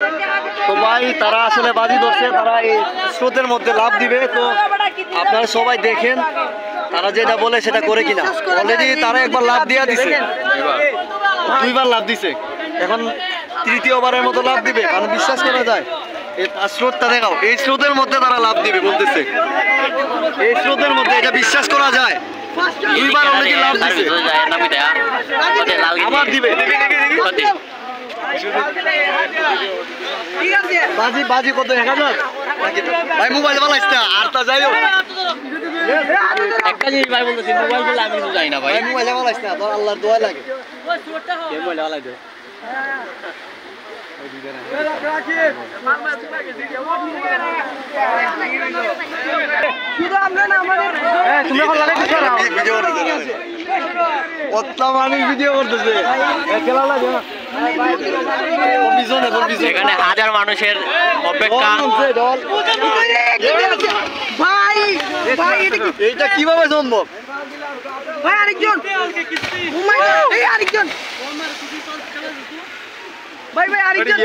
তো ভাই তারা আসলে বাজি ধরছে, তারা এই স্রোতের মধ্যে লাফ দিবে। তো আপনারা সবাই দেখেন তারা যেটা বলে সেটা করে কিনা। অলরেডি তারা একবার লাফ দিয়ে দিছে, দুইবার লাফ দিছে, এখন তৃতীয়বারের মতো লাফ দিবে। কারণ বিশ্বাস করা যায় এই স্রোতটা দেখাও, এই স্রোতের মধ্যে তারা লাফ দিবে বলতেছে, এই স্রোতের মধ্যে, এটা বিশ্বাস করা যায়। দুইবার অলরেডি লাফ দিছে, আবার দিবে। বাজি বাজি কত 1000? ভাই মোবাইল বালাইস না আর তা যাইও একটা জিনিস ভাই বলতেছি, মোবাইল বলে আমি তো যাই না ভাই, মোবাইল বালাইস না, তোর আল্লাহর দোয়া লাগে। মোবাইল বালাই দে ভিডিও করতেছে, এখানে হাজার মানুষের অপেক্ষা। এইটা কিভাবে সম্ভব ভাই? আরেকজন আরেকজন ভাই ভাই আরেকজন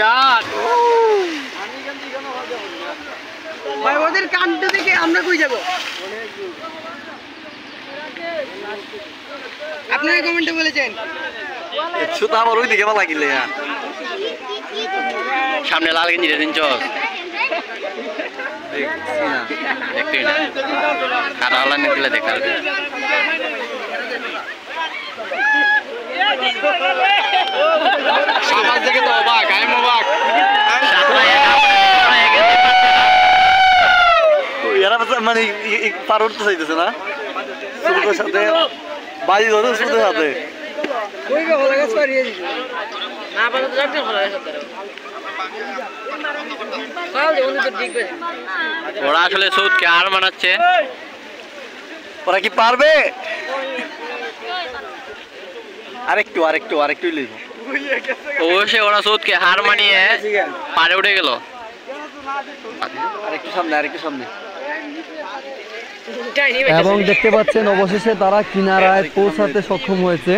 ভাই, ওদের কাণ্ড থেকে আমরা কই যাব? আপনারা কমেন্টে বলেছেন শুধু আমার ওই দিকে ভালো লাগিলে, সামনে লাল গেঞ্জি রেন চক দেখতে না, কারা আলান দিলে দেখতে হবে। সমাজ থেকে তো অবাক, আমি অবাক। এরা মানে পার উঠতে চাইতেছে না সুদের সাথে, বাজি ধরে সুদের সাথে। ওরা আসলে সুদকে আর মানাচ্ছে, ওরা কি পারবে? আরেকটু আরেকটু আরেকটু লিখো, অবশ্যই ওরা সুদকে হার মানিয়ে পারে উঠে গেল। আরেকটু সামনে, আরেকটু সামনে। এবং দেখতে পাচ্ছেন অবশেষে তারা কিনারায় পৌঁছাতে সক্ষম হয়েছে।